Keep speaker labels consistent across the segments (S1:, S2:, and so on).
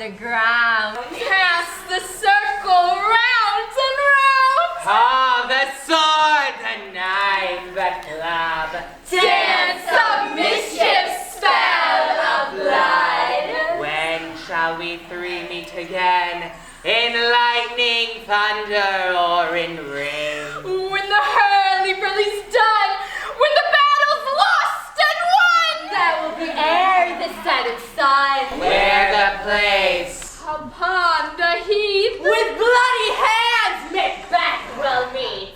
S1: the ground. Cast the circle round and round.
S2: Ah, the sword, the knife, the club.
S1: Dance of mischief, spell of blood.
S2: When shall we three meet again? In lightning, thunder, or in rain?
S1: When the hurly-burly's done, when the battle's lost and won, that will be ere the setting sun.
S2: Where the place?
S1: Upon the heath, with bloody hands, Macbeth will meet.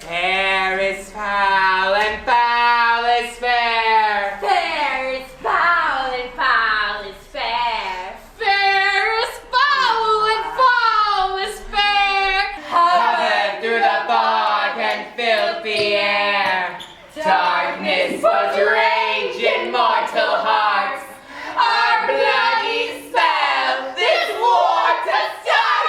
S2: Fair is foul and foul is fair.
S1: Fair is foul and foul is fair. Fair is foul and foul is fair.
S2: Hovered through the fog and filthy air. Darkness was rage in mortal hearts. Our bloody spell, this war to start.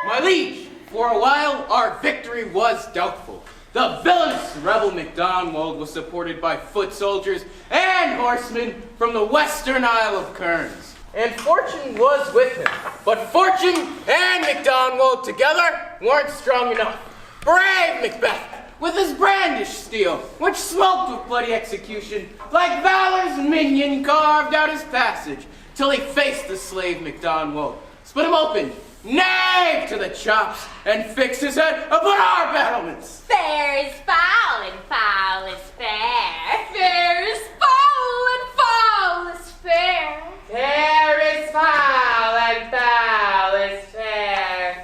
S3: My liege, for a while our victory was doubtful. The villainous rebel Macdonald was supported by foot soldiers and horsemen from the western Isle of Cairns. And fortune was with him. But fortune and Macdonald together weren't strong enough. Brave Macbeth, with his brandished steel, which smoked with bloody execution, like valor's minion carved out his passage, till he faced the slave Macdonald, split him open, knave to the chops, and fixed his head upon our battlements.
S1: Fair is foul and foul is fair. Fair is foul and foul is fair.
S2: Fair is foul and foul is fair.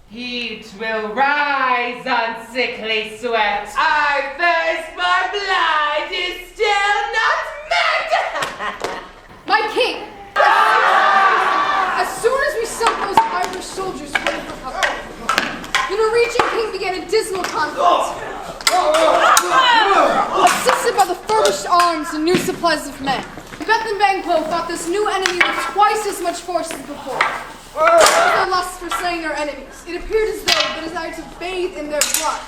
S2: Heat will rise on sickly sweat. Our thirst for blood is still not met.
S4: My king! As soon as we sunk those Irish soldiers ready for cover, the Norwegian king began a dismal conflict. Assisted by the furbished arms and new supplies of men, Macbeth and Banquo fought this new enemy with twice as much force as before. With their lust for slaying their enemies, it appeared as though they desired to bathe in their blood.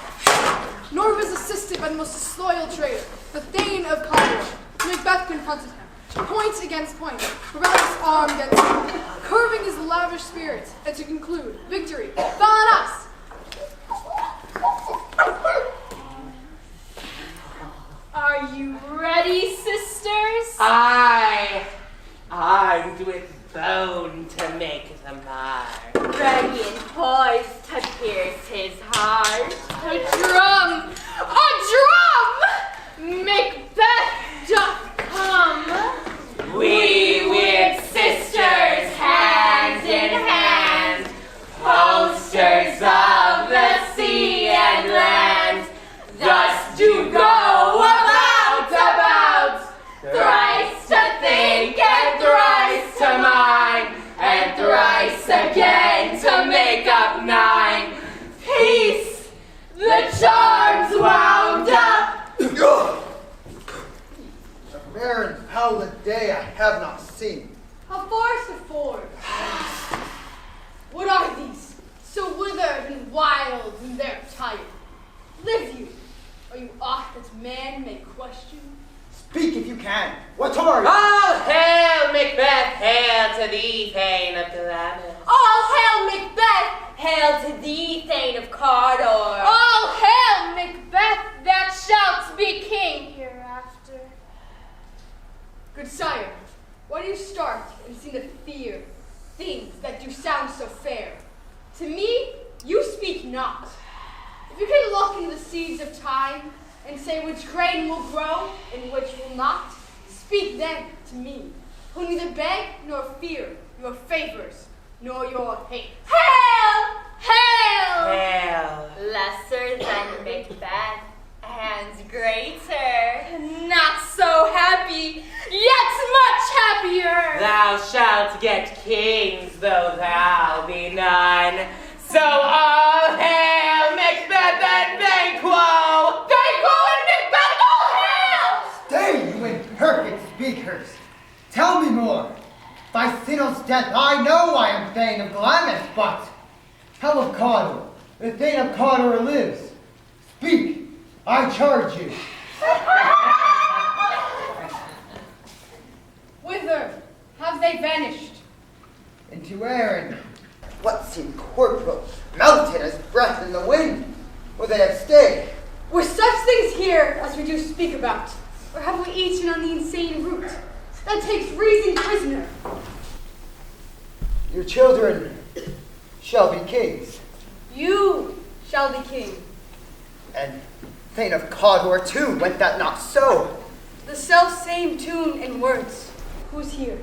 S4: Nor was assisted by the most disloyal traitor, the Thane of Cawdor. Macbeth confronted him, point against point, rebellious arm against arm, curving his lavish spirit, and to conclude, victory fell on us.
S1: Are you ready, sisters?
S2: I'm with bone to make the mar.
S1: Ready and poised to pierce his heart. A drum! A drum! Macbeth doth come.
S2: We weird sisters, hand in hand, posters of the sea and land, thus do go about, thrice to think and thrice to mind, and thrice again to make up nine. Peace, the charms wound up.
S5: A fair and howling day I have not seen.
S4: How far's the ford? What are these, so withered and wild in their attire? Live you? Are you aught that man may question?
S5: Speak if you can. What are you?
S2: All hail Macbeth, hail to thee, Thane of Glamis.
S1: All hail Macbeth! Hail to thee, Thane of Cawdor!
S4: All hail, Macbeth, that shalt be king hereafter. Good sire, why do you start and seem to fear things that do sound so fair? To me, you speak not. If you can look in the seeds of time and say which grain will grow and which will not, speak then to me, who neither beg nor fear your favors nor your hate.
S1: Hail! Hail!
S2: Hail.
S1: Lesser than Macbeth, and greater. Not so happy, yet much happier.
S2: Thou shalt get kings, though thou be none. So all hail Macbeth and Banquo! Banquo and Macbeth, all hail!
S5: Stay, you imperfect speakers. Tell me more. By Sinno's death I know I am Thane of Glamis, but how of Cawdor? The Thane of Cawdor lives. Speak, I charge you.
S4: Whither have they vanished? Or have we eaten on the insane root that takes reason prisoner?
S5: Your children shall be kings.
S4: You shall be king.
S5: And Thane of Cawdor too, went that not so?
S4: The self-same tune and words. Who's here?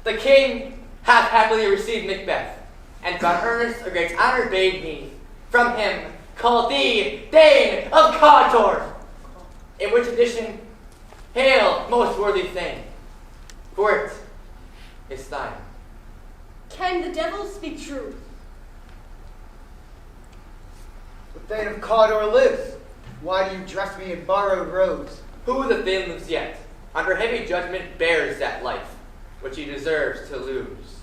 S2: The king hath happily received Macbeth, and God earnest a great honor bade me from him call thee Thane of Cawdor. In which addition, hail, most worthy Thane, for it is thine.
S4: Can the devil speak true?
S5: The Thane of Cawdor lives. Why do you dress me in borrowed robes?
S2: Who the Thane lives yet, under heavy judgment bears that life, which he deserves to lose.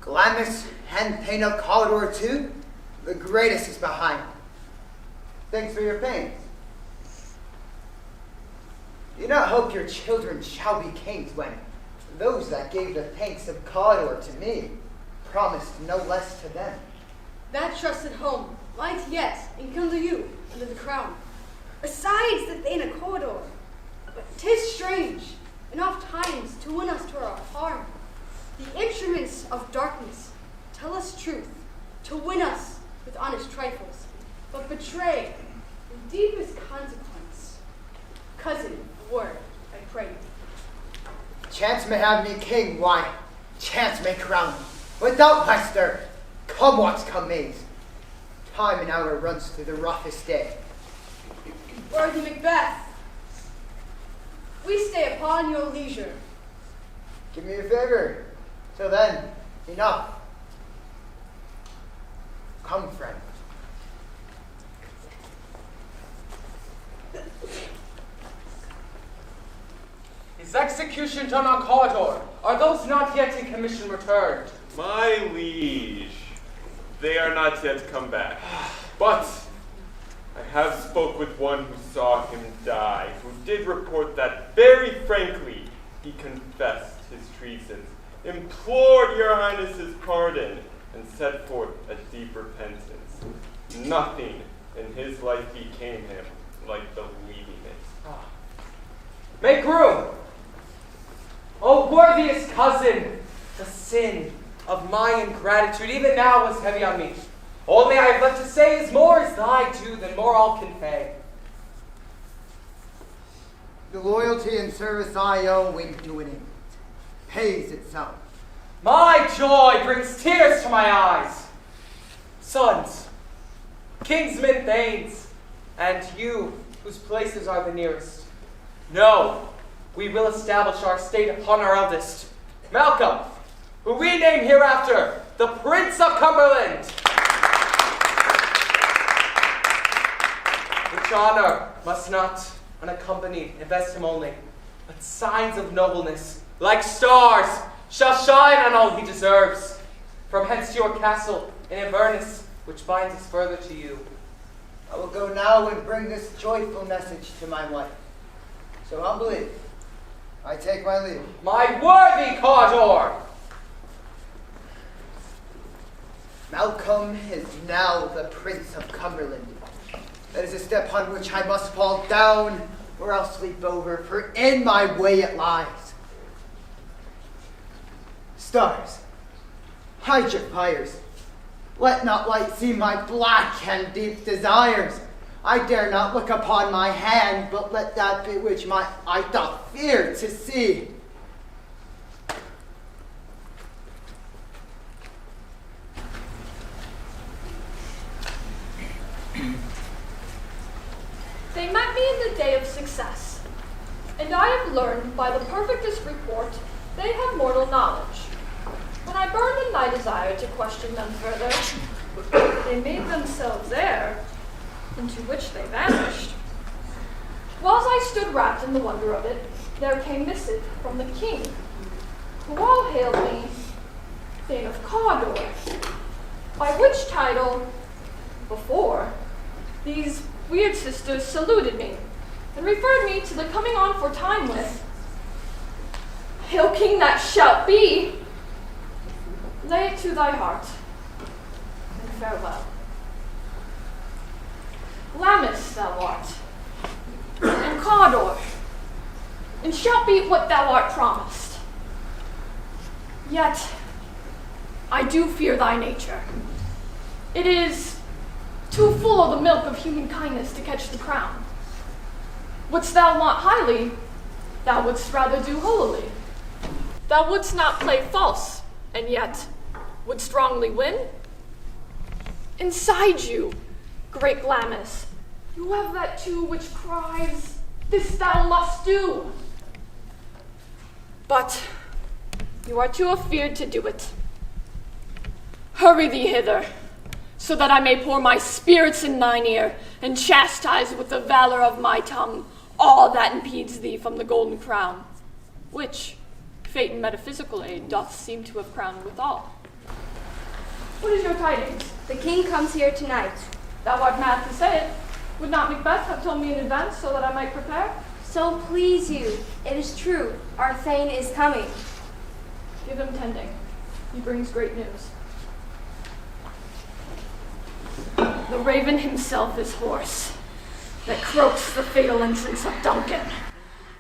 S5: Glamis and Thane of Cawdor too? The greatest is behind. Thanks for your pains. Do not hope your children shall be kings when those that gave the thanks of Cawdor to me promised no less to them.
S4: That trusted home light yet and come to you under the crown. Besides the Thane of Cawdor, but 'tis strange, and oft times to win us to our harm. The instruments of darkness tell us truth, to win us with honest trifles, but betray the deepest consequence. Cousin, a word, I pray you.
S5: Chance may have me king, why, chance may crown me. Without my stir, come what's come mays. Time and hour runs through the roughest day.
S4: Worthy Macbeth, we stay upon your leisure.
S5: Give me a favor. Till then, enough. Come, friend.
S3: His execution done on Cawdor. Are those not yet in commission returned?
S6: My liege, they are not yet come back. But I have spoke with one who saw him die, who did report that very frankly he confessed his treasons, implored your highness's pardon, and set forth a deep repentance. Nothing in his life became him like the leaving it.
S3: Make room! O worthiest cousin, the sin of my ingratitude even now was heavy on me. Only I have left to say is more is thy due than more I'll convey.
S5: The loyalty and service I owe in doing it pays itself.
S3: My joy brings tears to my eyes. Sons, kingsmen, thanes, and you, whose places are the nearest. No, we will establish our state upon our eldest, Malcolm, who we name hereafter the Prince of Cumberland. Which honor must not, unaccompanied, invest him only, but signs of nobleness, like stars, shall shine on all he deserves. From hence to your castle in Inverness, which binds us further to you.
S5: I will go now and bring this joyful message to my wife. So humbly, I take my leave.
S3: My worthy Cawdor!
S5: Malcolm is now the Prince of Cumberland. That is a step on which I must fall down, or else leap over, for in my way it lies. Stars, hide your fires. Let not light see my black and deep desires. I dare not look upon my hand, but let that be which my eye doth fear to see.
S1: They met me in the day of success, and I have learned by the perfectest report they have mortal knowledge. When I burned in thy desire to question them further, they made themselves air, into which they vanished. Whilst I stood wrapped in the wonder of it, there came missive from the king, who all hailed me Thane of Cawdor, by which title, before, these weird sisters saluted me, and referred me to the coming on for time with, Hail King that shalt be, lay it to thy heart, and farewell. Glamis thou art, and Cawdor, and shalt be what thou art promised. Yet, I do fear thy nature. It is too full of the milk of human kindness to catch the crown. Wouldst thou want highly, thou wouldst rather do holily. Thou wouldst not play false, and yet would strongly win. Inside you, great Glamis, you have that too which cries, this thou must do. But you are too afeard to do it. Hurry thee hither, so that I may pour my spirits in thine ear, and chastise with the valor of my tongue all that impedes thee from the golden crown, which fate and metaphysical aid doth seem to have crowned withal. What is your tidings?
S7: The king comes here tonight.
S1: Thou art mad to say it. Would not Macbeth have told me in advance so that I might prepare?
S7: So please you, it is true, our Thane is coming.
S1: Give him tending. He brings great news. The raven himself is hoarse, that croaks the fatal entrance of Duncan.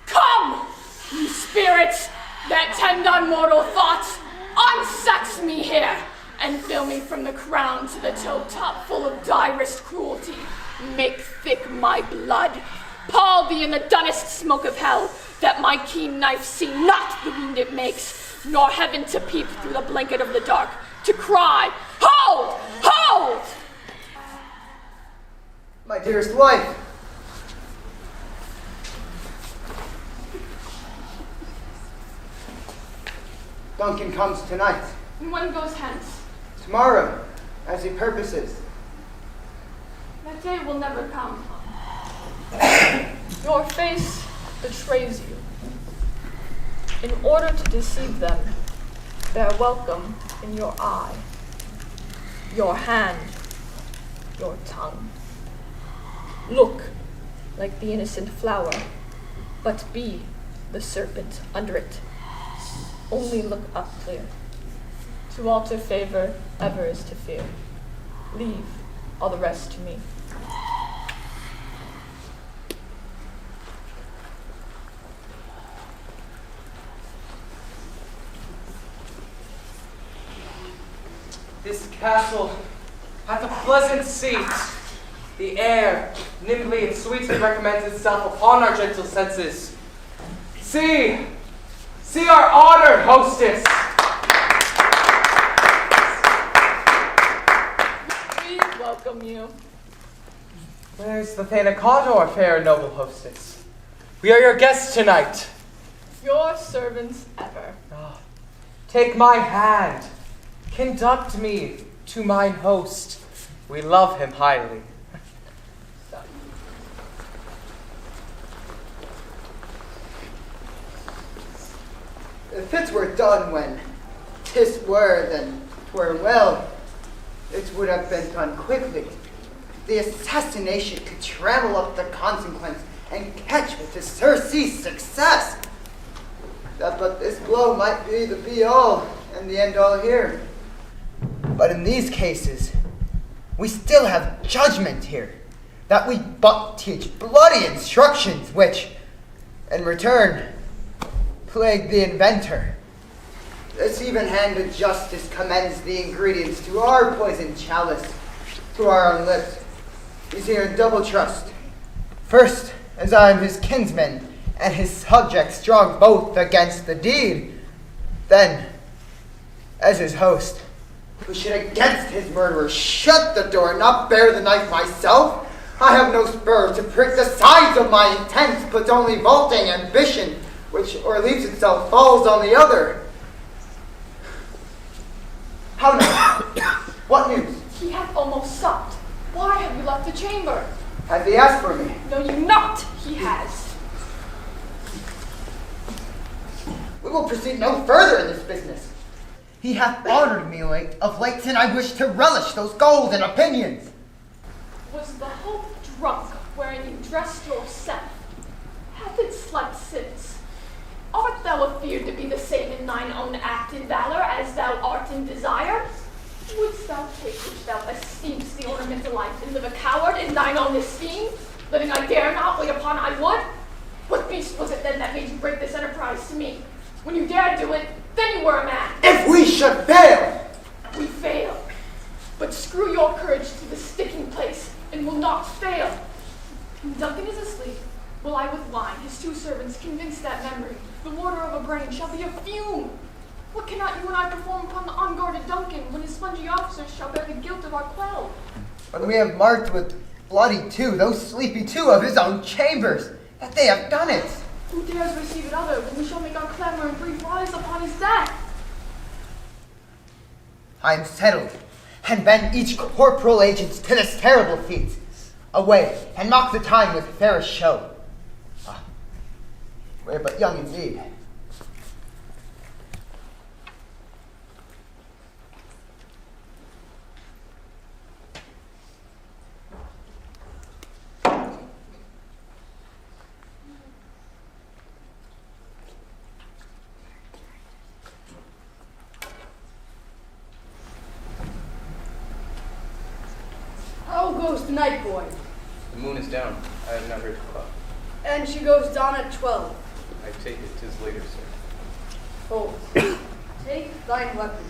S1: Come, ye spirits that tend on mortal thoughts, unsex me here, and fill me from the crown to the toe top full of direst cruelty. Make thick my blood, pall thee in the dunnest smoke of hell, that my keen knife see not the wound it makes, nor heaven to peep through the blanket of the dark, to cry, hold, hold!
S5: My dearest wife, Duncan comes tonight.
S1: And one goes hence.
S5: Tomorrow, as he purposes.
S1: That day will never come. Your face betrays you. In order to deceive them, bear welcome in your eye, your hand, your tongue. Look like the innocent flower, but be the serpent under it. Only look up clear. To alter favor ever is to fear. Leave all the rest to me.
S8: This castle hath a pleasant seat. The air nimbly and sweetly recommends itself upon our gentle senses. See our honored hostess.
S1: We welcome you.
S8: Where's the Thane of Cawdor, fair and noble hostess? We are your guests tonight.
S1: Your servants ever.
S8: Ah, take my hand. Conduct me to mine host. We love him highly.
S5: If it were done when 'tis were, then 'twere well. It would have been done quickly. The assassination could trammel up the consequence and catch with the surcease success. But this blow might be the be-all and the end-all here. But in these cases, we still have judgment here, that we but teach bloody instructions which, in return, plague the inventor. This even-handed justice commends the ingredients to our poisoned chalice, to our own lips. He's here in double trust. First, as I am his kinsman, and his subject strong both against the deed. Then, as his host, who should against his murderer shut the door and not bear the knife myself. I have no spur to prick the sides of my intent, but only vaulting ambition, which or leaves itself falls on the other. How now? What news?
S1: He hath almost supped. Why have you left the chamber?
S5: Hath he asked for me?
S1: Know you not he has.
S5: We will proceed no further in this business. He hath honored me of late, and I wish to relish those golden opinions.
S1: Was the hope drunk wherein you dressed yourself? Hath it slept since? Art thou afeard to be the same in thine own act and valor as thou art in desire? Wouldst thou take which thou esteem'st the ornament of life, and live a coward in thine own esteem? Living I dare not, wait upon I would? What beast was it then that made you break this enterprise to me? When you dared do it, then you were a man.
S5: If we should fail!
S1: We fail. But screw your courage to the sticking place, and will not fail. When Duncan is asleep, will I with wine, his 2 servants, convince that memory, the water of a brain, shall be a fume. What cannot you and I perform upon the unguarded Duncan, when his spongy officers shall bear the guilt of our quell?
S5: When we have marked with bloody too, those sleepy too of his own chambers, that they have done it.
S1: Who dares receive it other, when we shall make our clamor and breathe rise upon his death?
S5: I am settled, and bend each corporal agent to this terrible feat. Away, and mock the time with fairest show. Ah, we're but young indeed.
S4: How goes the night, boy?
S3: The moon is down. I have not heard the clock.
S4: And she goes down at 12.
S3: I take it 'tis later, sir.
S4: Hold. Take thine weapon.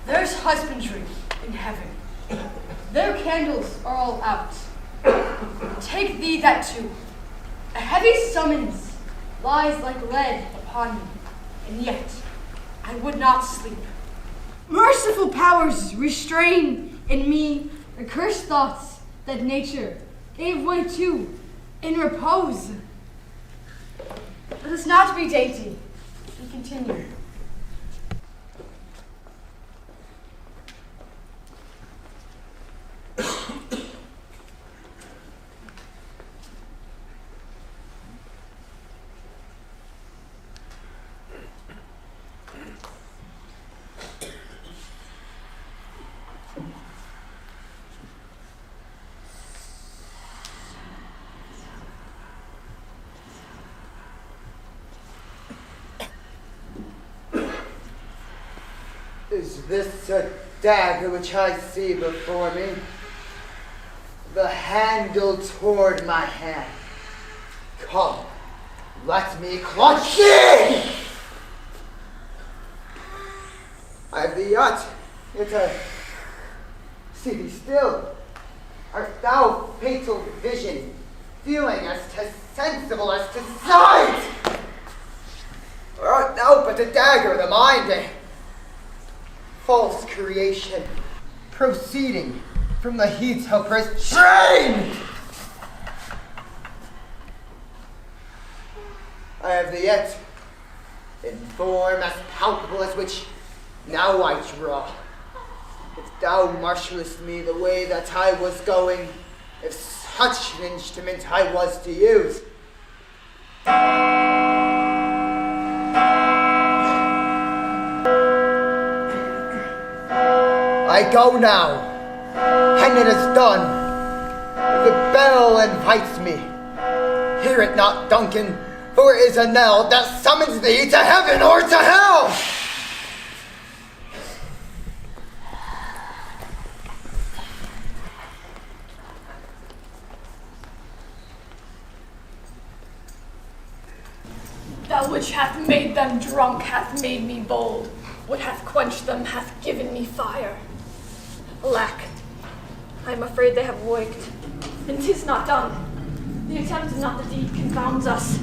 S4: There's husbandry in heaven. Their candles are all out. Take thee that too. A heavy summons lies like lead upon me, and yet I would not sleep. Merciful powers restrain in me the cursed thoughts that nature gave way to in repose. Let us not be dainty and continue.
S5: Is this a dagger which I see before me? The handle toward my hand. Come, let me clutch thee! I have thee yet to see thee still. Art thou fatal vision, feeling as to sensible as to sight? Or art thou but a dagger of the mind, a false creation, proceeding from the heat of restraint? I have thee yet, in form as palpable as which now I draw. If thou marshalest me the way that I was going, if such an instrument I was to use, I go now, and it is done. The bell invites me. Hear it not, Duncan, for it is a knell that summons thee to heaven or to hell.
S1: That which hath made them drunk hath made me bold. What hath quenched them hath given me fire. Alack, I am afraid they have waked, and 'tis not done. The attempt and not the deed confounds us.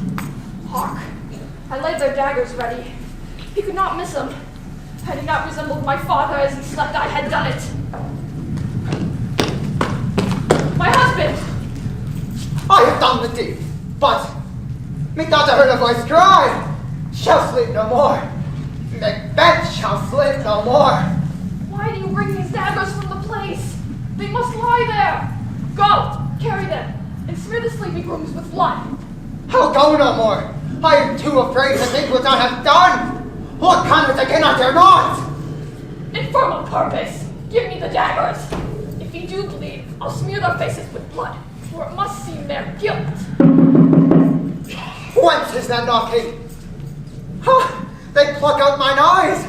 S1: Hark, I laid their daggers ready. He could not miss them. Had he not resembled my father as he slept, I had done it. My husband!
S5: I have done the deed, but methought I heard a voice cry, shall sleep no more. Macbeth shall sleep no more.
S1: Why do you bring these daggers from the place? They must lie there. Go, carry them, and smear the sleeping rooms with blood.
S5: I'll go no more. I am too afraid to think what I have done. What conduct I cannot dare not.
S1: Infernal purpose! Give me the daggers. If you do bleed, I'll smear their faces with blood, for it must seem their guilt.
S5: Whence is that knocking? They pluck out mine eyes.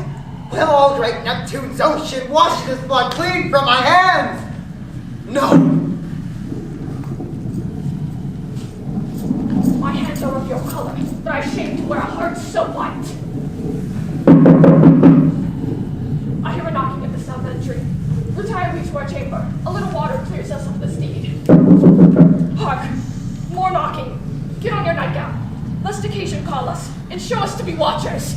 S5: Will all great Neptune's ocean wash this blood clean from my hands?
S3: No!
S1: My hands are of your color, but I shame to wear a heart so white. I hear a knocking at the south entry. Retire we to our chamber. A little water clears us of this deed. Hark! More knocking. Get on your nightgown, lest occasion call us, and show us to be watchers.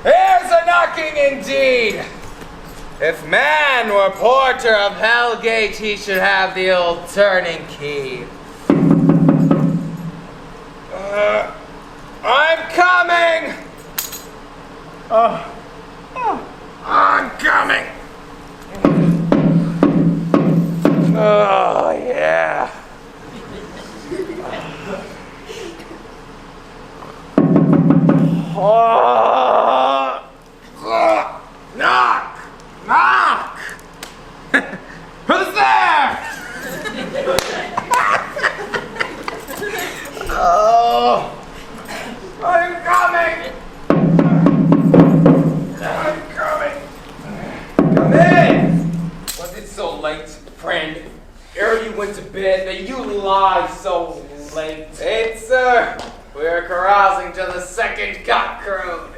S8: Here's a knocking indeed. If man were porter of Hellgate, he should have the old turning key. I'm coming! I'm coming! Oh, yeah. Knock! Knock! Who's there? Oh, I'm coming! I'm coming! Come in! Was it so late, friend? Ere you went to bed that you lie so late? It's, sir. We're carousing till the second cock crowed.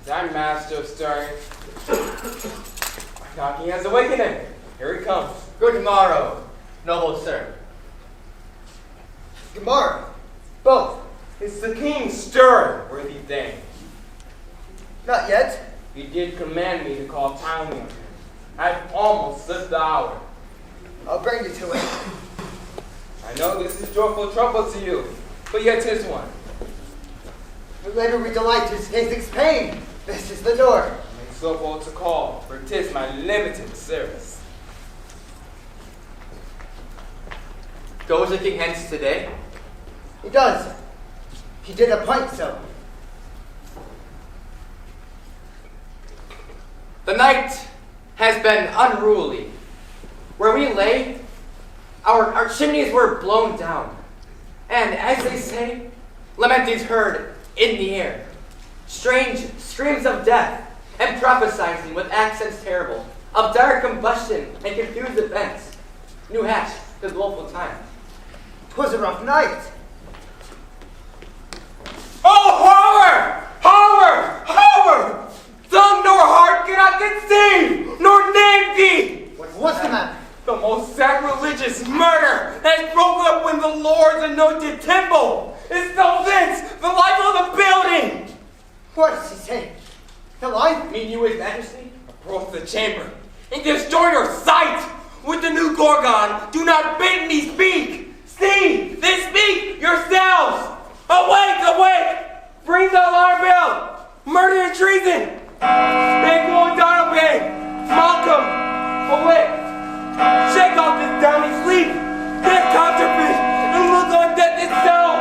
S8: Is our master stirring? Knocking has awakened. Here he comes. Good morrow, noble sir.
S5: Good morrow.
S8: Both. Is the king stirring, worthy thing?
S5: Not yet.
S8: He did command me to call time on him. I've almost slipped the hour.
S5: I'll bring you to it.
S8: I know this is joyful trouble to you, but yet 'tis one.
S5: The later we delight to Satan's pain. This is the door.
S8: Make so bold to call, for 'tis my limited service.
S3: Goes the king hence today?
S5: He does. He did appoint so.
S3: The night has been unruly. Where we lay, our chimneys were blown down. And as they say, lament is heard in the air. Strange screams of death, and prophesizing with accents terrible, of dire combustion and confused events. New hatch, the woeful time.
S5: 'Twas a rough night.
S8: Oh, horror! Horror! Horror! Tongue nor heart cannot conceive, nor name thee!
S5: What's the matter?
S8: The most sacrilegious murder has broken up when the Lord's anointed temple is still thence the life of the building!
S5: What does he say? The life?
S8: Mean you, his majesty? Approach the chamber and destroy your sight! With the new Gorgon, do not bid me speak! See, then speak yourselves! Awake, awake! Bring the alarm bell! Murder and treason! Banquo and Donalbain! Malcolm! Awake! Shake off this downy sleep! This counterfeit! And look on death itself!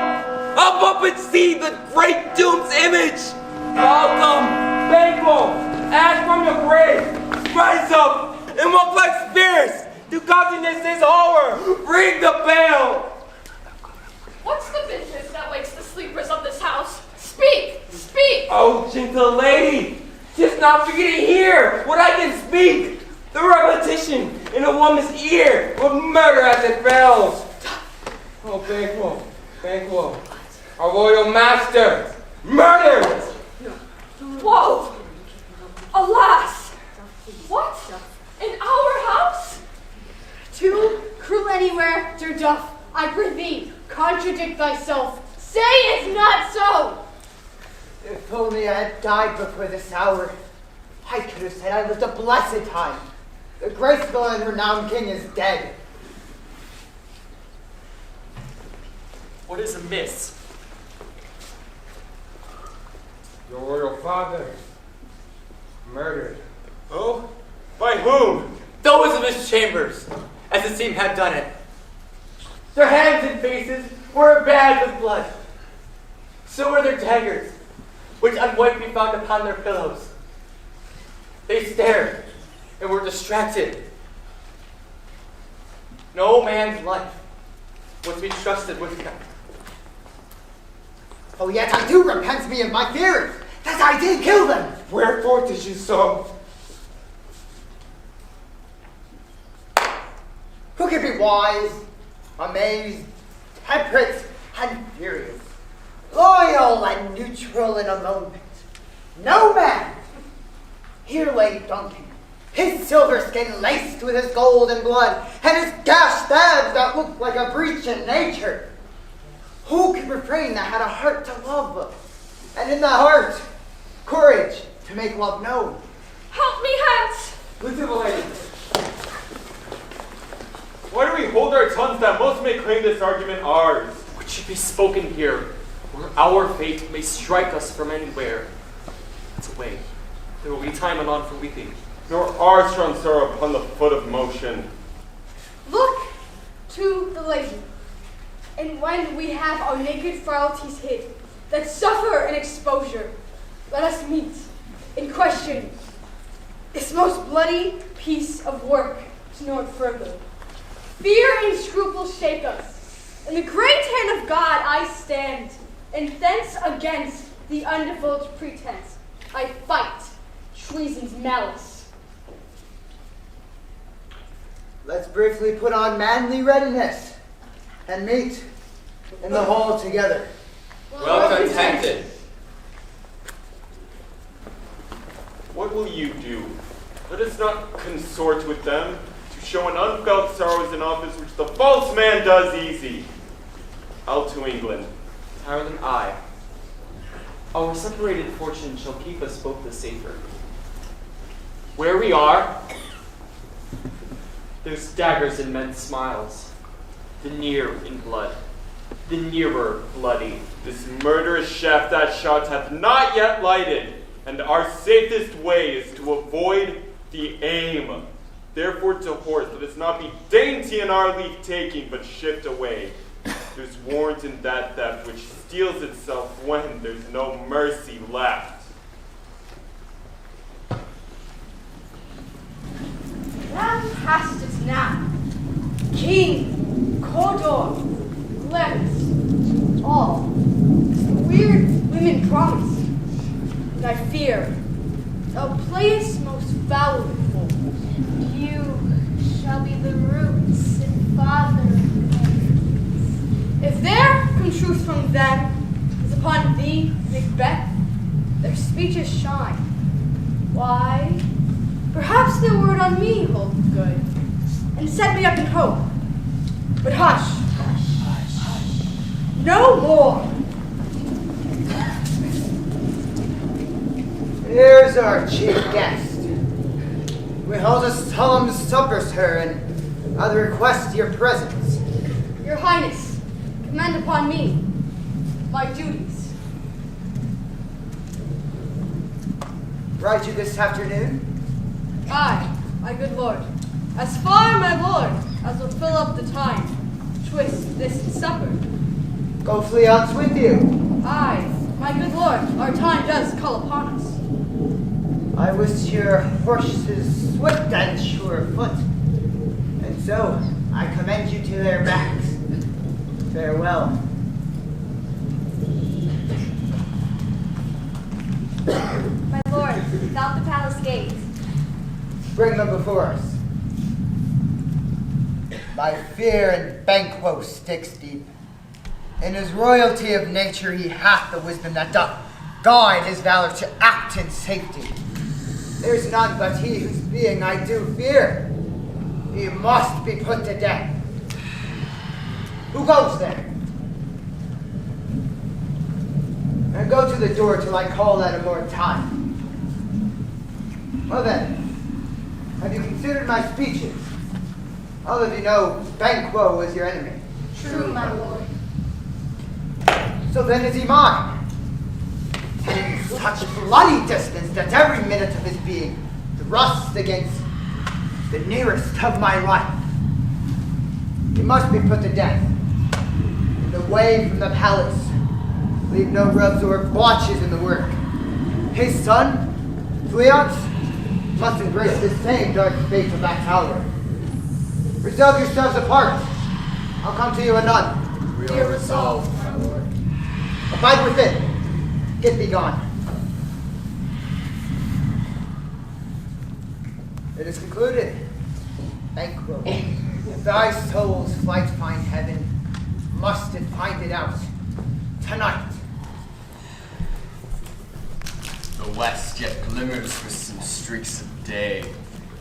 S8: Up and see the great doom's image! Malcolm! Banquo! Ash from your grave! Rise up! And walk like spirits! To countenance this horror! Ring the bell!
S1: What's the business that wakes the sleepers of this house? Speak! Speak!
S8: Oh, gentle lady! 'Tis not for you to hear what I can speak! The repetition in a woman's ear would murder as it bells! Oh, Banquo, Banquo, our royal master, murdered!
S1: Whoa! Alas! What? In our house?
S4: Too cruel anywhere, Sir Duff. I prithee, contradict thyself. Say it's not so.
S5: If only I had died before this hour, I could have said I lived a blessed time. The graceful and renowned king is dead.
S9: What is amiss?
S8: Your royal father, murdered.
S6: Oh? By whom?
S3: Those of his chambers, as it seemed, had done it. Their hands and faces were bad with blood. So were their daggers, which unwiped we found upon their pillows. They stared and were distracted.
S8: No man's life was to be trusted with God.
S5: Oh, yet I do repent me of my fears, that I did kill them.
S6: Wherefore did you so?
S5: Who can be wise, amazed, temperate, and furious, loyal and neutral in a moment? No man! Here lay Duncan, his silver skin laced with his gold and blood, and his gashed stabs that looked like a breach in nature. Who could refrain that had a heart to love, and in the heart, courage to make love known?
S1: Help me hence!
S6: Little lady, why do we hold our tongues that most may claim this argument ours?
S9: What should be spoken here, where our fate may strike us from anywhere? It's away. There will be time anon for weeping.
S6: Nor our strong sorrow upon the foot of motion.
S4: Look to the lady, and when we have our naked frailties hid, that suffer an exposure, let us meet in question this most bloody piece of work to know it further. Fear and scruple shake us. In the great hand of God I stand, and thence against the undivulged pretense I fight treason's malice.
S5: Let's briefly put on manly readiness and meet in the hall together.
S3: Well contented.
S6: What will you do? Let us not consort with them to show an unfelt sorrows in office which the false man does easy. Out to England.
S9: Higher than I. Our separated fortune shall keep us both the safer. Where we are, there's daggers in men's smiles, the near in blood, the nearer bloody.
S6: This murderous shaft that shot hath not yet lighted, and our safest way is to avoid the aim. Therefore to horse, let us not be dainty in our leave taking, but shift away. There's warrant in that theft which steals itself when there's no mercy left.
S4: Thou hast it now. King, Cawdor, Glamis, all. The weird women promise, and I fear thou playest most foully for.
S7: You shall be the roots and father of things.
S4: If there come truth from them, is upon thee, Macbeth, their speeches shine. Why, perhaps their word on me holds good, and set me up in hope. But hush, no more.
S5: Here's our chief guest. We hold a solemn supper, sir, and I request your presence.
S4: Your Highness, command upon me my duties.
S5: Ride you this afternoon?
S4: Aye, my good lord. As far, my lord, as will fill up the time. Twist this supper.
S5: Go Fleance with you.
S4: Aye, my good lord, our time does call upon us.
S5: I wish your horses swift and sure foot, and so I commend you to their backs. Farewell.
S7: My lord, without the palace gate.
S5: Bring them before us. My fear in Banquo sticks deep. In his royalty of nature he hath the wisdom that doth guide his valor to act in safety. There's none but he whose being I do fear. He must be put to death. Who goes there? And go to the door till I call at a more time. Well then, have you considered my speeches? All of you know Banquo was your enemy.
S7: True, my lord.
S5: So then is he mine. And in such bloody distance that every minute of his being thrusts against the nearest of my life. He must be put to death. And away from the palace, leave no rubs or blotches in the work. His son, Fleance, must embrace the same dark fate of that tower. Resolve yourselves apart. I'll come to you anon.
S8: We are resolved, my lord.
S5: Abide within. Get thee gone. It is concluded. Banquo. If thy soul's flight find heaven, must it find it out tonight.
S10: The west yet glimmers with some streaks of day,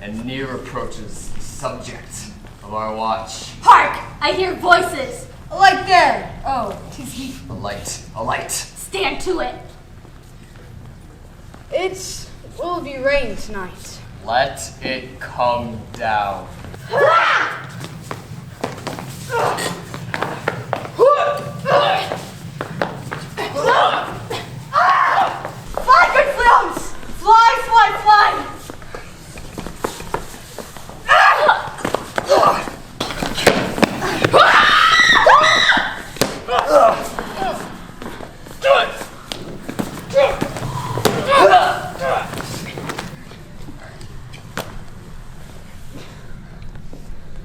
S10: and near approaches the subject of our watch.
S7: Hark! I hear voices.
S4: A light there. Oh, 'tis he.
S10: A light, a light.
S7: Stand to it.
S4: It will be rain tonight.
S10: Let it come down.
S4: Fly, good flames! Fly, fly, fly!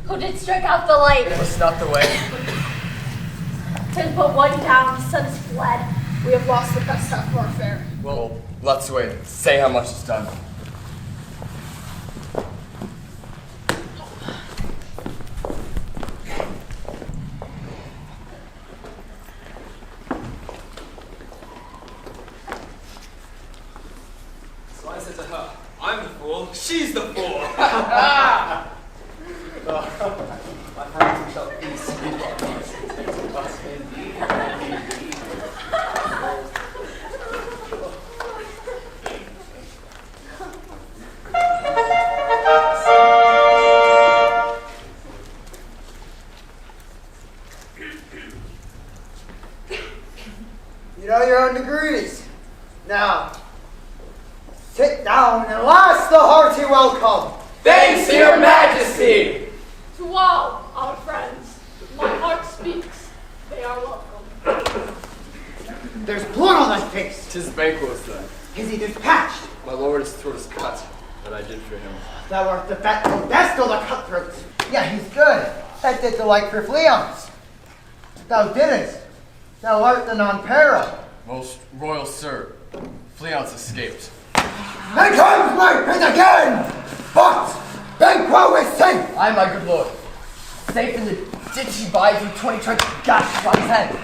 S7: Who did strike out the light?
S10: It was not the way.
S1: 'Tis but one down, the sun is fled. We have lost the best half of our fare.
S10: Well, let's wait. Say how much is done.
S9: So I said to her, I'm the fool, she's the fool.
S10: My hands shall be sweet.
S5: You know your own degrees. Now, sit down and last the hearty welcome.
S8: Thanks, your majesty!
S1: To all our friends, my heart speaks. They are welcome.
S5: There's blood on thy face.
S10: 'Tis Banquo's then.
S5: Is he dispatched?
S10: My lord, his throat is cut, but I did for him.
S5: Thou art the fat Modestal the cutthroat. Yeah, he's good. That did the like for Fleance. Thou didn't. Thou art the non-para.
S10: Most royal sir, Fleance escaped.
S5: And comes my pit again! But Banquo is safe!
S10: Aye, my good lord. Safe in the ditch he bides with 20 trench gashes on his head.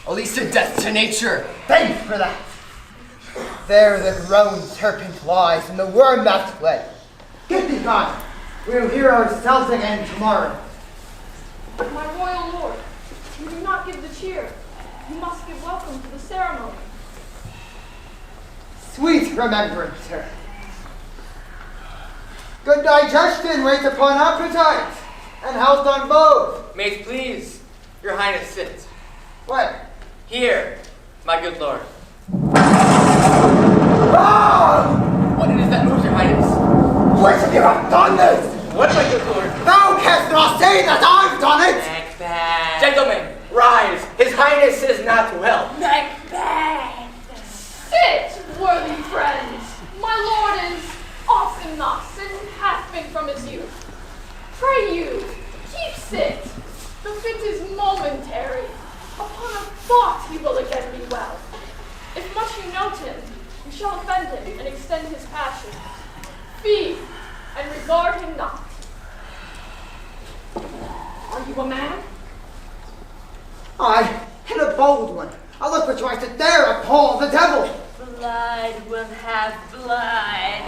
S10: At least a death to nature.
S5: Thanks for that. There the roan serpent lies, and the worm that's fled. Get thee gone. We'll hear ourselves again tomorrow.
S1: My royal lord, you do not give the cheer. You must give welcome to the ceremony.
S5: Sweet remembrance, sir. Good digestion waits upon appetite, and health on both.
S8: May it please, your highness sit.
S5: Where?
S8: Here, my good lord.
S5: Ah!
S8: What is that noise, your highness?
S5: Which of you have done this?
S8: What, my good lord?
S5: Thou canst not say that I've done it!
S8: Macbeth. Gentlemen, rise. His highness is not well.
S7: Macbeth!
S1: Sit, worthy friends. My lord is often thus, and hath been from his youth. Pray you, keep sit. The fit is momentary. Upon a thought he will again be well. If much you note him, you shall offend him and extend his passion. Feed and regard him not. Are you a man?
S5: Aye, and a bold one. A look which tries to dare appall the devil.
S7: Blood will have blood.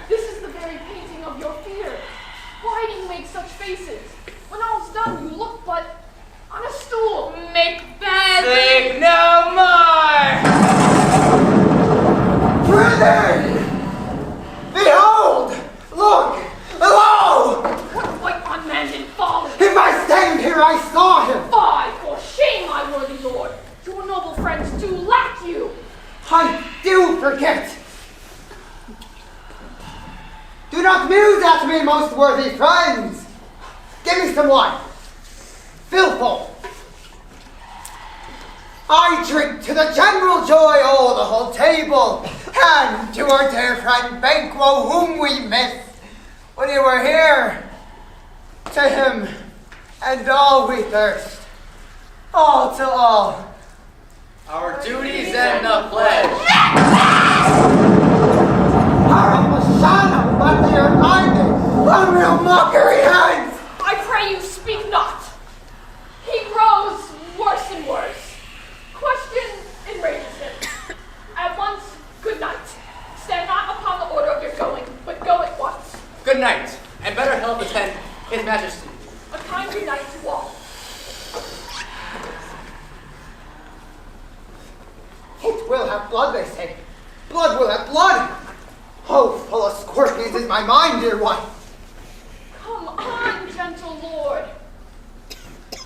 S1: This is the very painting of your fear. Why do you make such faces? When all's done, you look but on a stool.
S7: Macbeth!
S8: Think no more!
S5: Brethren! Behold! Look! Lo!
S1: What white unmanned folly!
S5: If I stand here, I saw him!
S1: Fie, for shame, my worthy lord! Your noble friends do lack you!
S5: I do forget! Do not muse at me, most worthy friends! Give me some wine. Fillful. I drink to the general joy o'er the whole table, and to our dear friend Banquo, whom we miss when you were here. to him, and all we thirst, all to all.
S10: Our duties and the pledge.
S5: Harapashana, but they are minded, unreal mockery hands!
S1: I pray you speak not. He grows worse and worse. Question enrages him. At once, good night. Stand not upon the order of your going, but go at once.
S3: Good night, and better help attend His Majesty.
S1: A kind good night to all.
S5: It will have blood, they say. Blood will have blood. Oh, full of scorpions is my mind, dear one.
S1: Come on, gentle lord.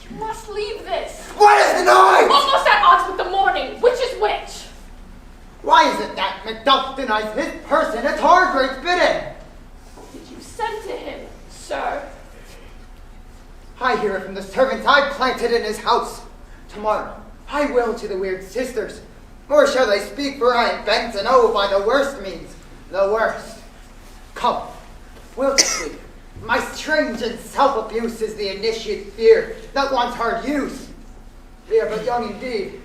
S1: You must leave this.
S5: What is the noise?
S1: Almost at odds with the morning. Which is which?
S5: Why is it that Macduff denies his person at Hargrave's bidding?
S1: Did you send to him, sir?
S5: I hear it from the servants I planted in his house. Tomorrow, I will to the weird sisters. Or shall they speak, for I am bent to know by the worst means, the worst. Come, we'll sleep. My strange and self-abuse is the initiate fear that wants hard use. We are but young indeed.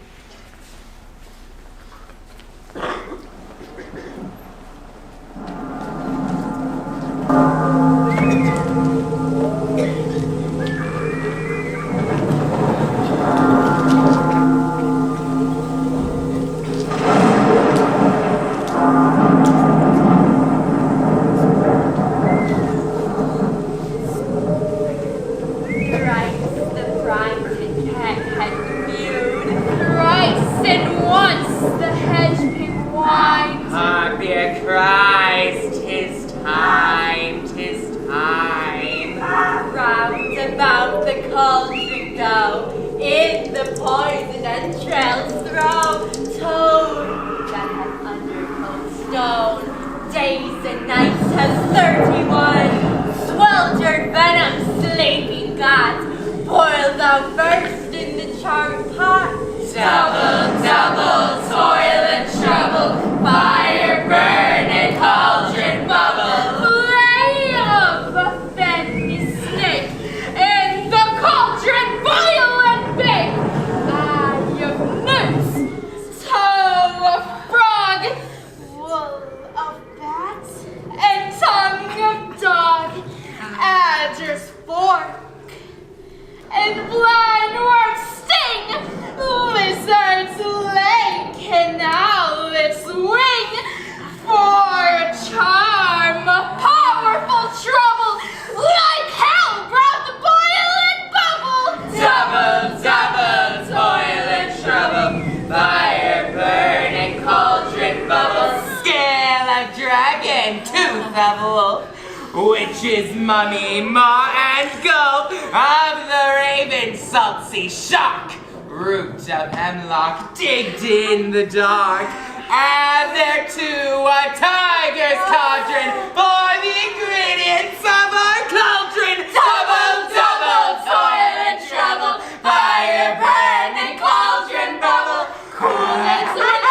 S2: Which is mummy, maw, and gulp of the raven, salt sea shark, root of hemlock digged in the dark. Add thereto a tiger's cauldron for the ingredients of our cauldron. Double, double, toil and trouble, fire burn and cauldron bubble. Cool and sweet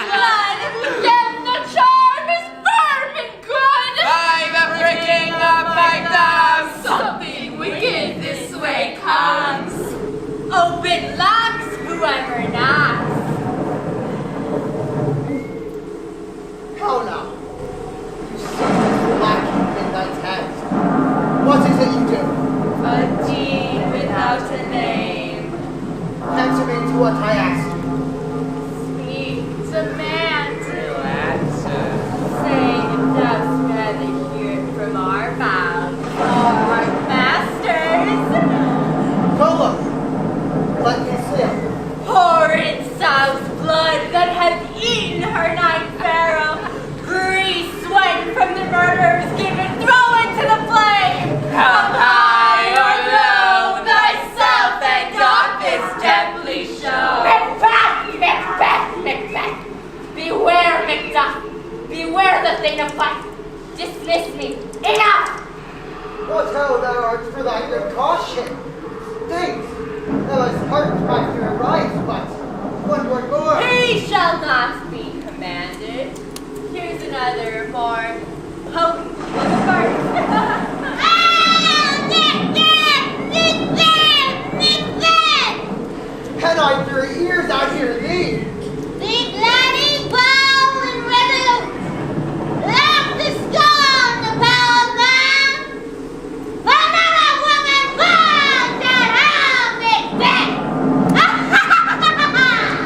S2: blood, yet the charm is firm and good. By the pricking of my thumbs, something wicked this way comes. Open locks, whoever knocks.
S5: How now? You see black midnight's hands. What is it you do?
S2: A deed without a name.
S5: Answer me to what I asked.
S2: Speak, demand to answer. Say it does rather hear it from our mouths or our masters.
S5: Go look. Let me see.
S2: Horrid sow's blood that has eaten her knight pharaoh. Grease sweat from the murderers given, throw into the flame. Come high or low, thyself and doth this deathly show. Macbeth, Macbeth, Macbeth. Beware, Macduff. Beware the thing of fight. Dismiss me. Enough!
S5: What hell thou art for thy good caution? Think, thou hast hearkened my fear rise, but one word more.
S2: He shall not be commanded. Here's another more potent book of art.
S5: I through ears I hear thee.
S2: The bloody bow and resolute, left the stone to Pavlat, but not a woman born to have Macbeth.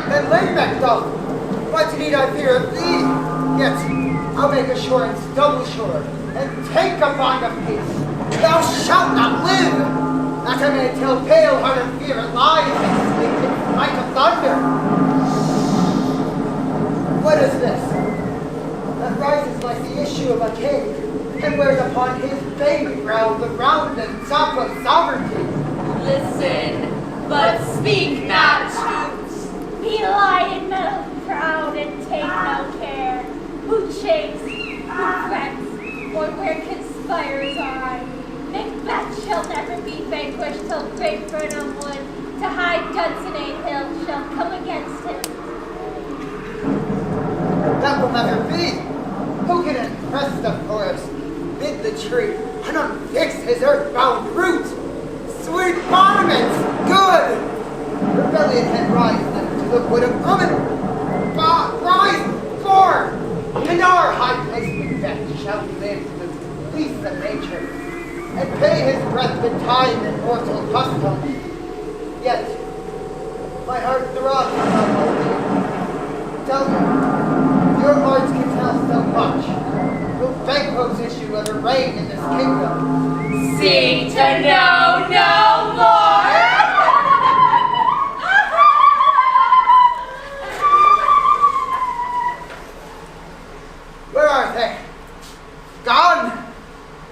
S5: Then lay Macduff, what need I fear of thee? Yet I'll make assurance double sure, and take a bond of peace. Thou shalt not live, that I may tell pale-hearted fear it lies and sleep in flight of thunder. What is this that rises like the issue of a king, and wears upon his baby brow the round and top of sovereignty?
S2: Listen, but speak not truths. Be lion metal proud and take no care. Who chase, who frets, or where conspires I? Macbeth shall never be vanquished till great Burnham Wood to high Dunsinane Hill shall come against him.
S5: That will never be. Who can impress the forest, bid the tree, and unfix his earthbound root? Sweet varmints, good! Rebellion can rise them to the wood of woman. Rise forth! And our high place Macbeth shall live to the peace of nature, and pay his breath with time and mortal custom. Yet, my heart throbs about my thee. Tell me, your words can tell so much. Will Banquo's issue ever reign in this kingdom?
S2: Seek to know no more!
S5: Where are they? Gone?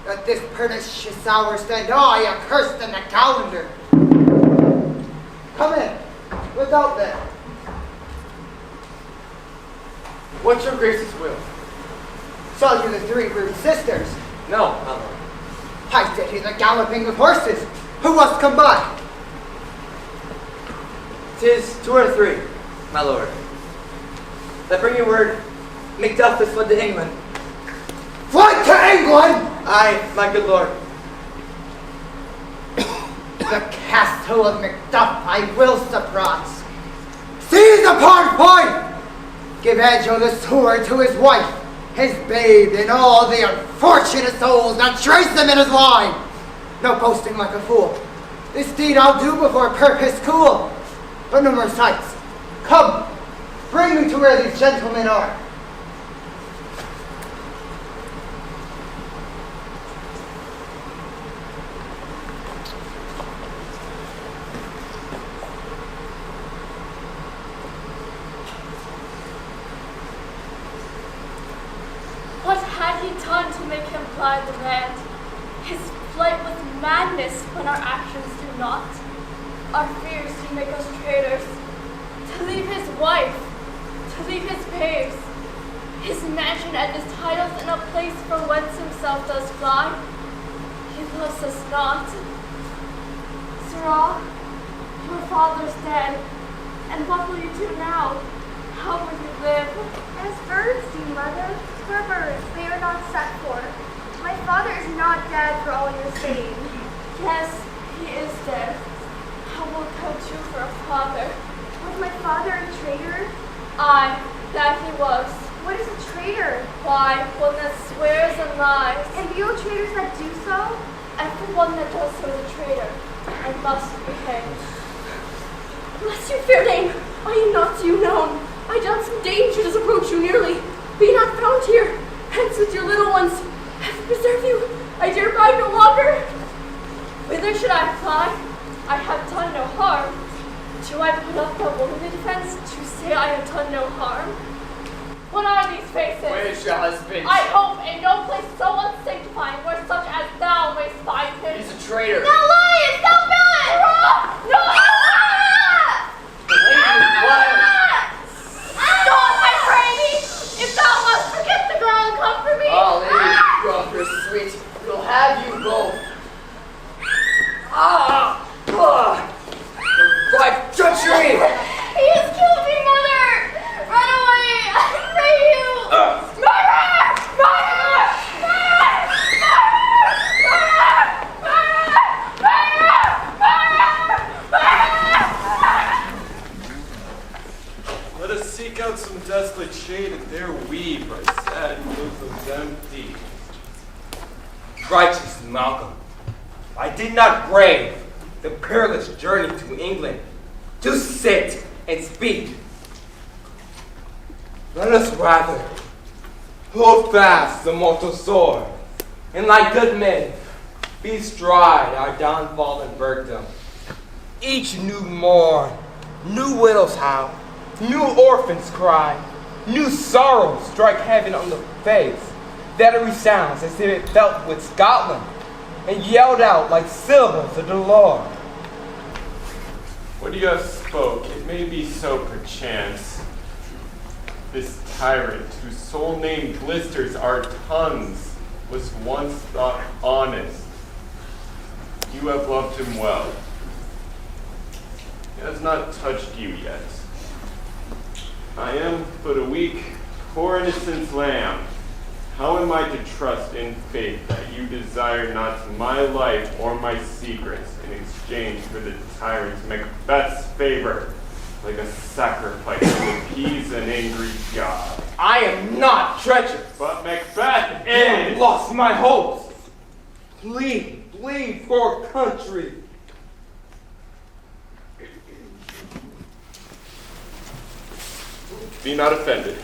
S5: At this pernicious hour stand I, accursed in the calendar. Come in, without them.
S8: What's your grace's will?
S5: Saw you the three rude sisters.
S8: No, my lord.
S5: I did hear the galloping of horses. Who was come by?
S11: 'Tis 2 or 3, my lord. That bring you word, Macduff is fled to England.
S5: Fled to England?
S11: Aye, my good lord.
S5: The castle of Macduff I will surprise. Seize upon point! Give edge on the sword to his wife, his babe, and all the unfortunate souls that trace them in his line. No boasting like a fool. This deed I'll do before purpose cool. But no more sights. Come, bring me to where these gentlemen are.
S1: What had he done to make him fly the land? His flight was madness when our actions do not. Our fears do make us traitors. To leave his wife, to leave his babes, his mansion and his titles in a place from whence himself does fly. He loves us not. Sirrah, your father's dead, and what will you do now? How will you live?
S7: As birds do, mother. We're birds. They are not set for. My father is not dead for all you're saying.
S1: Yes, he is dead. How will come to for a father?
S7: Was my father a traitor?
S1: Aye, that he was.
S7: What is a traitor?
S1: Why, one that swears and lies.
S7: And real traitors that do so?
S1: Everyone that does so is a traitor, and must be hanged. Bless you, fair dame, I am not to you known. I doubt some danger does approach you nearly. Be not found here, hence with your little ones. Heaven preserve you, I dare ride no longer. Whither should I fly? I have done no harm. Do I put up a womanly defense to say I have done no harm? What are these faces?
S10: Where's your husband?
S1: I hope in no place so unsanctifying where such as thou mayst find him.
S10: He's a traitor.
S1: No lions, no villain! No!
S10: The lady is wild.
S1: Stop, I pray thee! If thou must forget the girl and come for me!
S10: Oh, lady, you're sweet. We'll have you both. By treachery!
S1: He has killed me, mother! Run away! I pray you! Murder! Murder! Murder! Murder! Murder! Murder! Murder! Murder!
S6: seek out some desolate shade and there weep our sad bosoms empty.
S12: Righteous Malcolm, I did not brave the perilous journey to England to sit and speak. Let us rather hold fast the mortal sword, and like good men, bestride our downfall and birthday. Each new morn, new widows howl, new orphans cry, new sorrows strike heaven on the face, that it resounds as if it felt with Scotland, and yelled out like syllables of the Lord.
S6: What you have spoke, it may be so perchance. This tyrant, whose sole name blisters our tongues, was once thought honest. You have loved him well. He has not touched you yet. I am but a weak, poor innocent lamb. How am I to trust in faith that you desire not my life or my secrets in exchange for the tyrant Macbeth's favor, like a sacrifice to appease an angry god?
S12: I am not treacherous.
S6: But Macbeth
S12: I have
S6: is!
S12: lost my hopes. Bleed for country.
S6: Be not offended.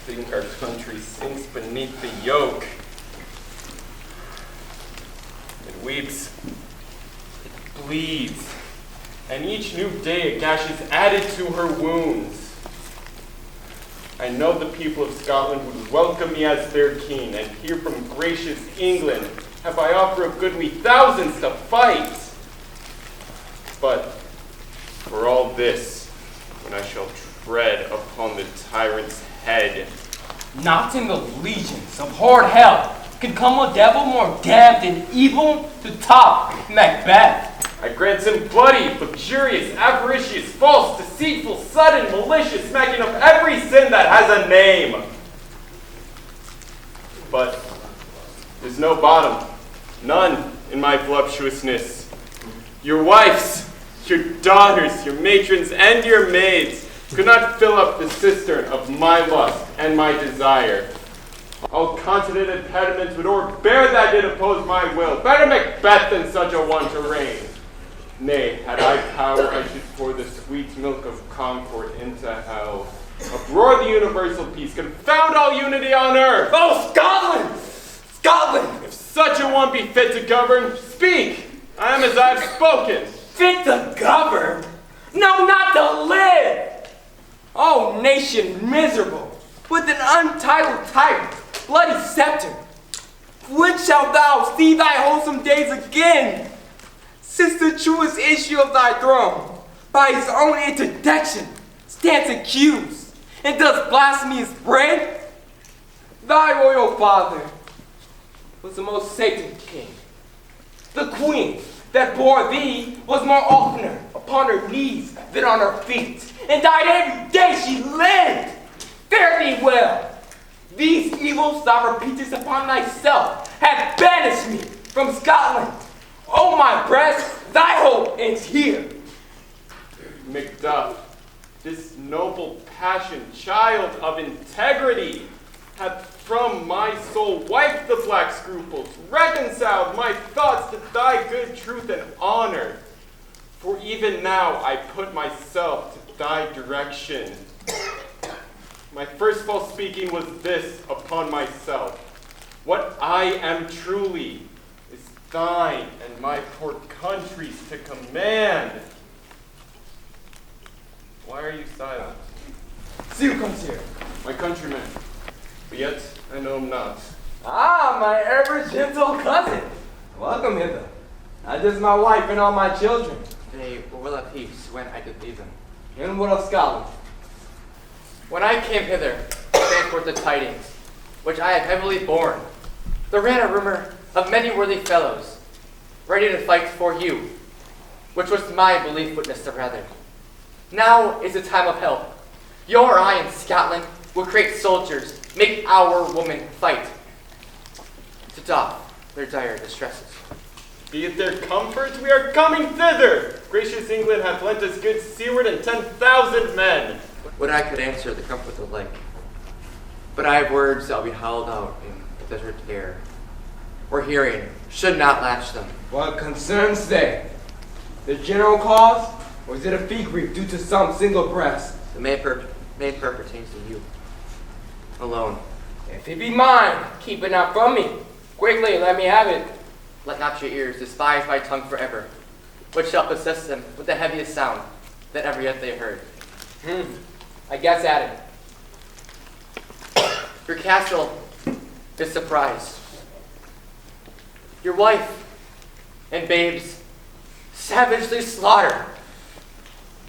S6: Think our country sinks beneath the yoke. It weeps, it bleeds, and each new day a gash is added to her wounds. I know the people of Scotland would welcome me as their king, and here from gracious England have I offer of good we thousands to fight. But for all this, when I shall tread upon the tyrant's head,
S8: Not in the legions of horrid hell can come a devil more damned and evil to top Macbeth.
S6: I grant him bloody, luxurious, avaricious, false, deceitful, sudden, malicious, smacking of every sin that has a name. But there's no bottom, none in my voluptuousness. Your wives, your daughters, your matrons, and your maids could not fill up the cistern of my lust and my desire. All continent impediments would o'erbear that did oppose my will. Better Macbeth than such a one to reign. Nay, had I power, I should pour the sweet milk of concord into hell. Uproar the universal peace, confound all unity on earth.
S12: Oh, Scotland! Scotland!
S6: If such a one be fit to govern, speak. I am as I have spoken.
S12: Fit to govern? No, not to live! Oh, nation miserable, with an untitled tyrant, bloody scepter. When shalt thou see thy wholesome days again? Since the truest issue of thy throne, by his own interdiction, stands accused, and does blasphemy spread? Thy royal father was the most sacred king. The queen that bore thee was more oftener upon her knees than on her feet, and died every day she lived. Fare thee well. These evils thou repeatest upon thyself have banished me from Scotland. O my breast, thy hope ends here.
S6: Macduff, this noble passion, child of integrity, hath from my soul wiped the black scruples, reconciled my thoughts to thy good truth and honor. For even now I put myself to thy direction. My first false speaking was this upon myself. What I am truly is thine and my poor country's to command. Why are you silent?
S12: See who comes here.
S6: My countrymen, but yet I know him not.
S12: Ah, my ever gentle cousin. Welcome hither. Not just my wife and all my children.
S11: They were well at peace when I did leave them.
S12: And what of Scotland?
S8: When I came hither, to stand forth the tidings, which I have heavily borne, there ran a rumor of many worthy fellows, ready to fight for you, which was my belief witnessed rather. Now is the time of help. Your eye in Scotland will create soldiers, make our women fight, to doff their dire distresses.
S6: Be it their comfort, we are coming thither. Gracious England hath lent us good seaward and 10,000 men.
S11: Would I could answer the comfort of the lake. But I have words that will be howled out in the desert air, where hearing should not latch them.
S8: What concerns they? The general cause, or is it a fee grief due to some single breast?
S11: The main pertains to you alone.
S8: If it be mine, keep it not from me. Quickly, let me have it.
S11: Let not your ears despise my tongue forever, which shall possess them with the heaviest sound that ever yet they heard.
S8: I guess at it.
S11: Your castle is surprised. Your wife and babes savagely slaughtered.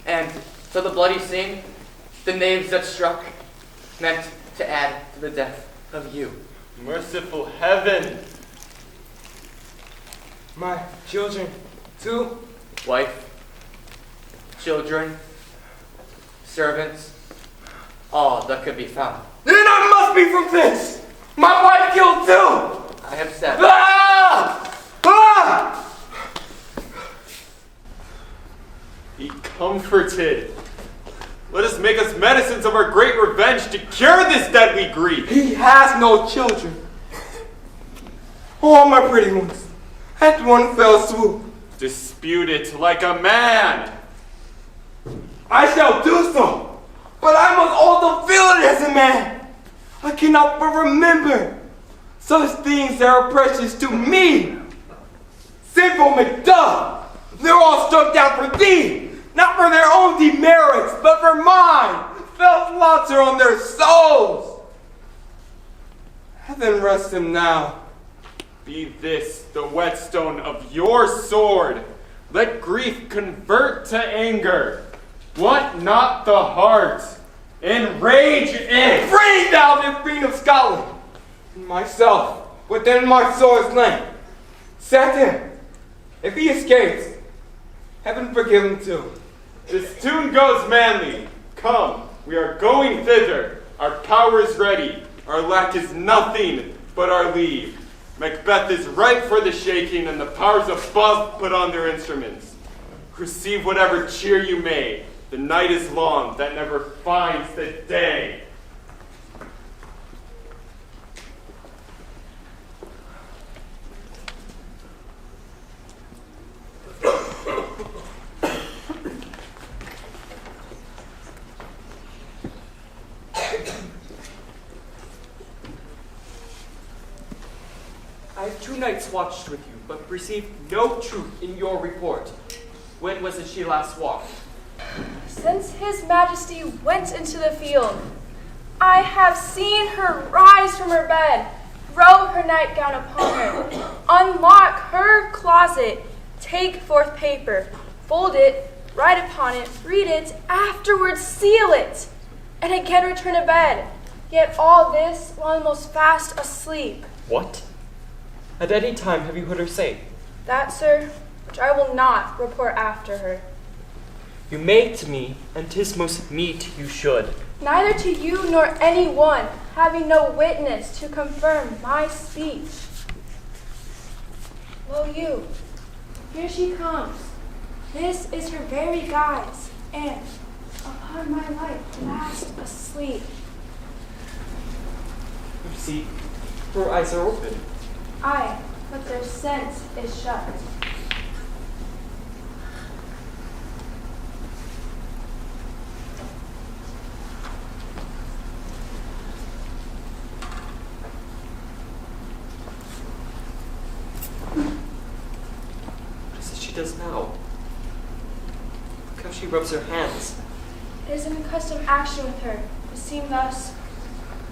S11: And to the bloody scene, the knaves that struck meant to add to the death of you.
S6: Merciful heaven!
S8: My children, too?
S11: Wife, children, servants, all that could be found.
S8: Then I must be from this! My wife killed too!
S11: I have said.
S8: Ah! Ah!
S6: Be comforted. Let us make us medicines of our great revenge to cure this deadly grief.
S8: He has no children. Oh, my pretty ones, at one fell swoop.
S6: Dispute it like a man.
S8: I shall do so, but I must also feel it as a man. I cannot but remember such things that are precious to me. Sinful Macduff, they're all struck down for thee, not for their own demerits, but for mine. Fell slaughter on their souls. Heaven rest them now.
S6: Be this the whetstone of your sword. Let grief convert to anger. Want not the heart. Enrage it.
S8: Free thou the Queen of Scotland, and myself within my sword's length. Set him. If he escapes, heaven forgive him too.
S6: This tune goes manly. Come, we are going thither. Our power is ready. Our lack is nothing but our leave. Macbeth is ripe for the shaking, and the powers above put on their instruments. Receive whatever cheer you may. The night is long that never finds the day.
S9: I have 2 nights watched with you, but received no truth in your report. When was it she last walked?
S1: Since His Majesty went into the field, I have seen her rise from her bed, throw her nightgown upon her, unlock her closet, take forth paper, fold it, write upon it, read it, afterwards seal it, and again return to bed. Yet all this while almost fast asleep.
S9: What? At any time have you heard her say?
S1: That, sir, which I will not report after her.
S9: You may to me, and 'tis most meet you should.
S1: Neither to you nor any one, having no witness to confirm my speech. Lo you, here she comes. This is her very guise, and, upon my life, fast asleep.
S9: You see, her eyes are open.
S1: Aye, but their sense is shut.
S9: What is it she does now? Look how she rubs her hands.
S1: It is an accustomed action with her, to seem thus,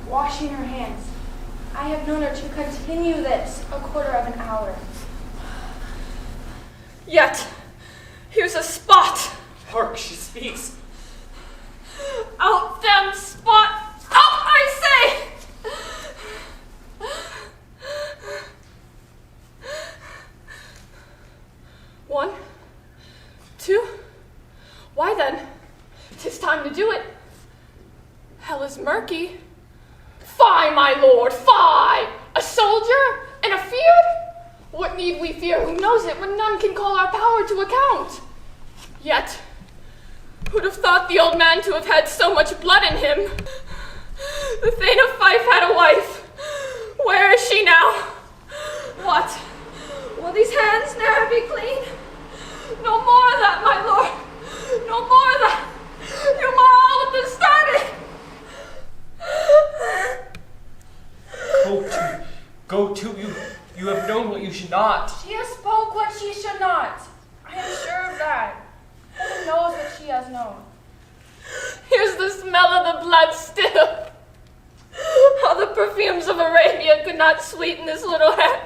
S1: washing her hands. I have known her to continue this a quarter of an hour. Yet, here's a spot.
S9: Hark, she speaks.
S1: Out them spot! Out, I say! 1, 2. Why then, 'tis time to do it. Hell is murky. Fie, my lord, fie! A soldier in a field? What What need we fear? Who knows it when none can call our power to account? Yet, who'd have thought the old man to have had so much blood in him? The Thane of Fife had a wife. Where is she now? What? Will these hands ne'er be clean? No more of that, my lord. No more of that. You are all of them started.
S9: Go to, you have known what you should not.
S4: She has spoke what she should not. I am sure of that. Heaven knows what she has known.
S1: Here's the smell of the blood still. All the perfumes of Arabia could not sweeten this little hand.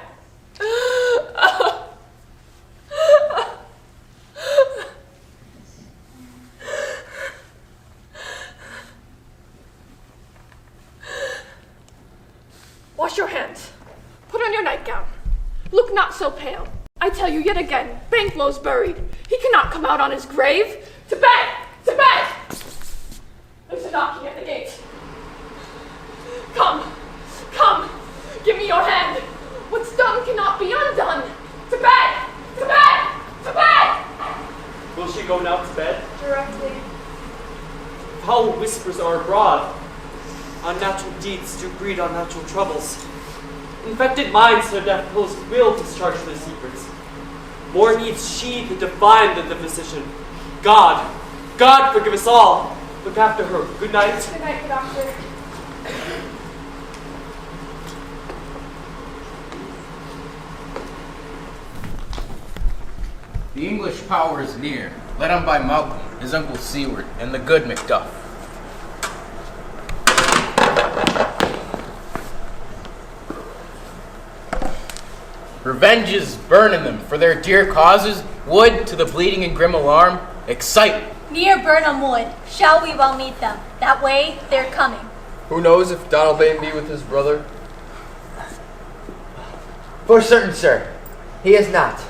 S1: Wash your hands. Put on your nightgown. Look not so pale. I tell you yet again, Banquo's buried. He cannot come out on his grave. To bed! To bed! There's a knocking at the gate. Come! Come! Give me your hand! What's done cannot be undone! To bed! To bed! To bed!
S9: Will she go now to bed?
S4: Directly.
S9: Foul whispers are abroad. Unnatural deeds do breed unnatural troubles. Infected minds her death post will discharge their secrets. More needs she the divine than the physician. God forgive us all. Look after her. Good night.
S4: Good night, doctor.
S3: The English power is near, led on by Malcolm, his uncle Seward, and the good Macduff. Revenge is burning them for their dear causes, would, to the bleeding and grim alarm, excite.
S13: Near Burnham Wood, shall we well meet them? That way they're coming.
S10: Who knows if Donalbain be with his brother?
S11: For certain, sir, he is not.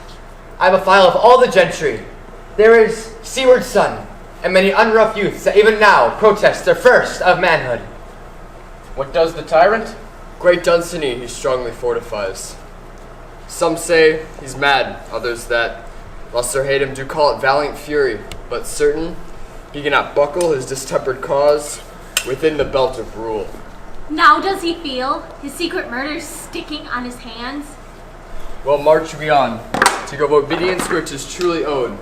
S11: I have a file of all the gentry. There is Seward's son, and many unrough youths that even now protest their first of manhood.
S3: What does the tyrant?
S10: Great Dunsany he strongly fortifies. Some say he's mad, others that, luster hate him, do call it valiant fury, but certain he cannot buckle his distempered cause within the belt of rule.
S13: Now does he feel his secret murders sticking on his hands?
S10: Well, march we on, to give obedience which is truly owed.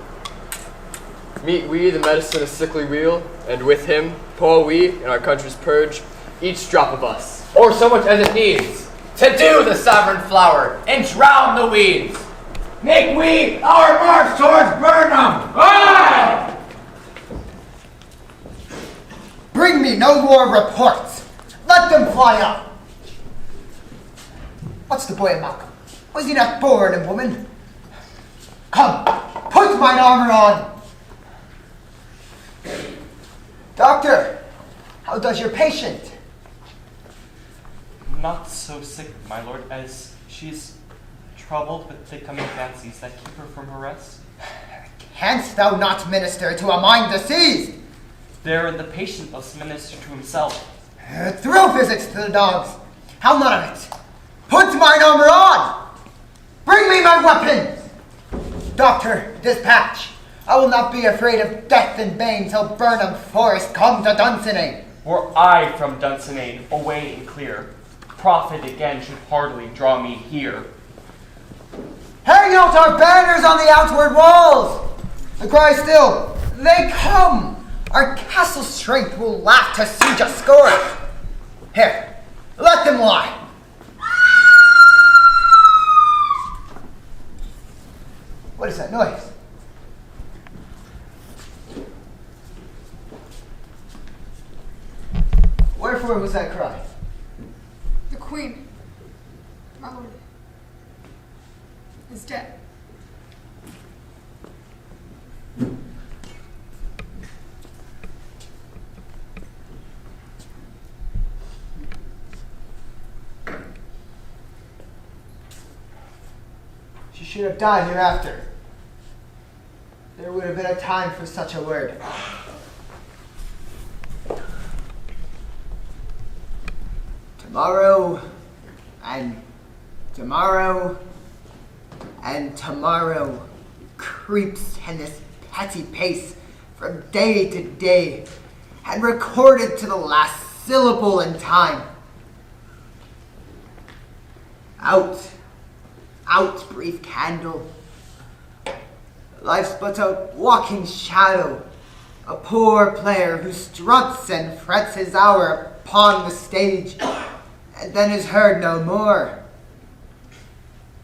S10: Meet we the medicine of sickly weal, and with him pour we in our country's purge each drop of us,
S11: Or so much as it needs, to do the sovereign flower and drown the weeds.
S5: Make we our march towards Burnham!
S3: Aye!
S5: Bring me no more reports. Let them fly up. What's the boy of Malcolm? Was he not born a woman? Come, put mine armor on. Doctor, how does your patient?
S9: Not so sick, my lord, as she's troubled with thick coming fancies that keep her from her rest.
S5: Canst thou not minister to a mind diseased?
S9: There the patient must minister to himself.
S5: Throw visits to the dogs. How none of it. Put mine armor on. Bring me my weapons. Doctor, dispatch. I will not be afraid of death and bane till Burnham Forest come to Dunsinane.
S9: Were I from Dunsinane, away and clear, profit again should hardly draw me here.
S5: Hang out our banners on the outward walls. The cry still, they come. Our castle strength will laugh to siege a score. Here, let them lie. What is that noise? Wherefore was that cry?
S4: The queen, my lord, is dead.
S5: She should have died hereafter. There would have been a time for such a word. Tomorrow, and tomorrow, And tomorrow creeps in this petty pace from day to day, and recorded to the last syllable in time. Out, out, brief candle. Life's but a walking shadow, a poor player who struts and frets his hour upon the stage, and then is heard no more.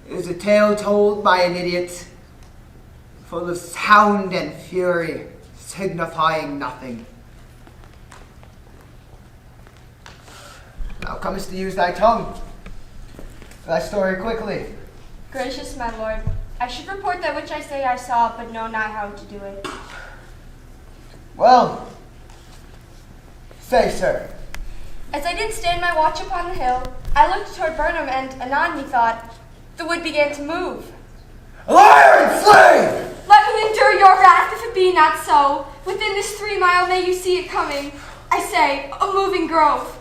S5: It is a tale told by an idiot, full of sound and fury, signifying nothing. Thou comest to use thy tongue. Thy story quickly.
S7: Gracious my lord, I should report that which I say I saw, but know not how to do it.
S5: Well, say, sir.
S7: As I did stand my watch upon the hill, I looked toward Burnham, and anon methought the wood began to move.
S5: Liar and slave!
S7: Let me endure your wrath, if it be not so. Within this 3 mile may you see it coming. I say, a moving grove.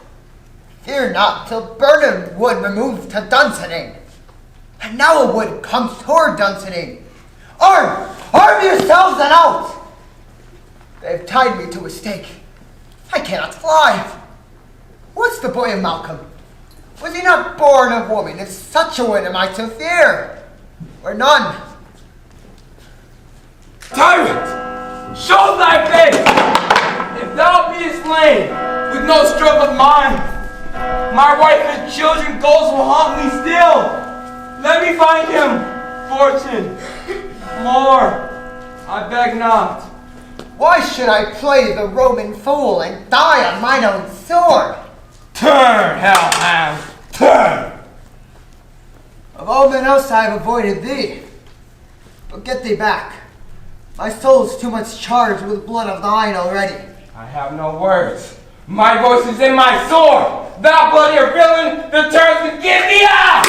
S5: Fear not till Burnham wood remove to Dunsinane. And now a wood comes toward Dunsinane. Arm! Arm yourselves and out! They've tied me to a stake. I cannot fly. What's the boy of Malcolm? Was he not born of woman, if such a one am I to fear? Or none?
S12: Tyrant! Show thy face! If thou beest slain, with no stroke of mine, my wife and children ghosts will haunt me still. Let me find him, fortune. More, I beg not.
S5: Why should I play the Roman fool and die on mine own sword?
S12: Turn, hellhound, turn!
S5: Of all men else I have avoided thee. But get thee back. My soul's too much charged with blood of thine already.
S12: I have no words. My voice is in my sword. Thou bloody villain, the turns to give me out!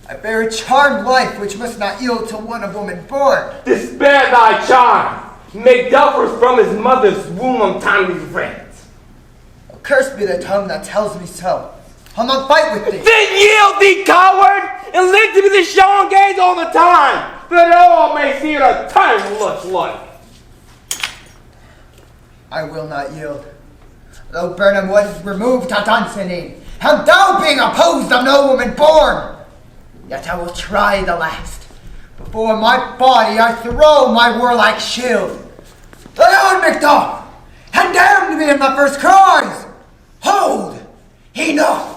S5: I bear a charmed life which must not yield to one of woman born.
S12: Despair thy charm. Macduff was from his mother's womb untimely rent.
S5: Cursed be the tongue that tells me so. I'll not fight with thee.
S12: Then yield thee, coward, and live to be the show and gaze all the time, that all may see what a time looks like.
S5: I will not yield. Though Burnham was removed to Dunsinane, and thou being opposed of no woman born, yet I will try the last. Before my body I throw my warlike shield. Lay on, Macduff, and damn me in the first cries. Hold! Enough!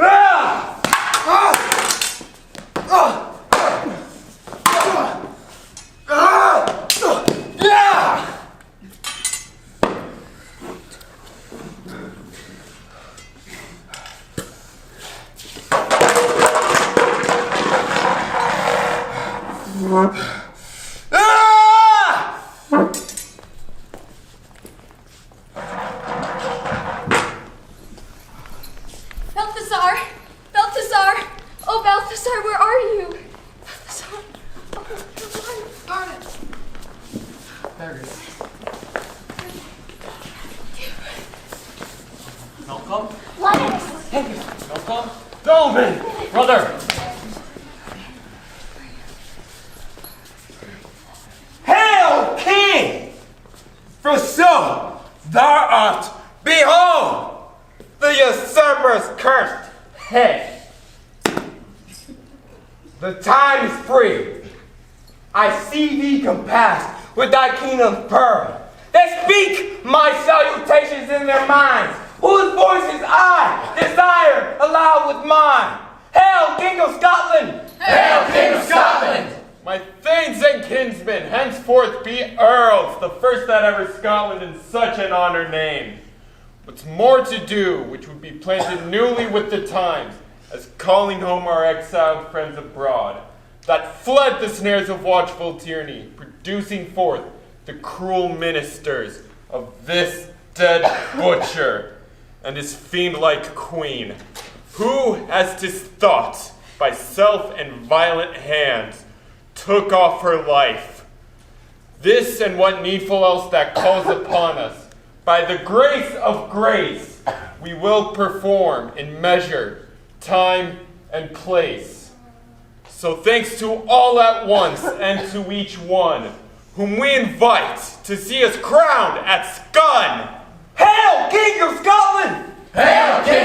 S7: Balthazar! Oh, Balthazar, where are you? Balthazar! Oh, darn it!
S9: There it is. Malcolm?
S13: What?
S9: Malcolm? Dolman! Brother!
S12: Hail, King! For so thou art, behold, the usurper's cursed head. The time is free. I see thee compassed with thy kingdom's pearl. They speak my salutations in their minds, whose voices I desire aloud with mine. Hail, King of Scotland!
S3: Hail, King of Scotland! My thanes and kinsmen henceforth be earls, the first that ever Scotland in such an honor named. What's more to do, which would be planted newly with the times, as calling home our exiled friends abroad, that fled the snares of watchful tyranny, producing forth the cruel ministers of this dead butcher and his fiend-like queen, who, as 'tis thought, by self and violent hands, took off her life. This and what needful else that calls upon us,
S6: by the grace of grace, we will perform in measure, time, and place. So thanks to all at once and to each one, whom we invite to see us crowned at Scone.
S12: Hail, King of Scotland!
S3: Hail, King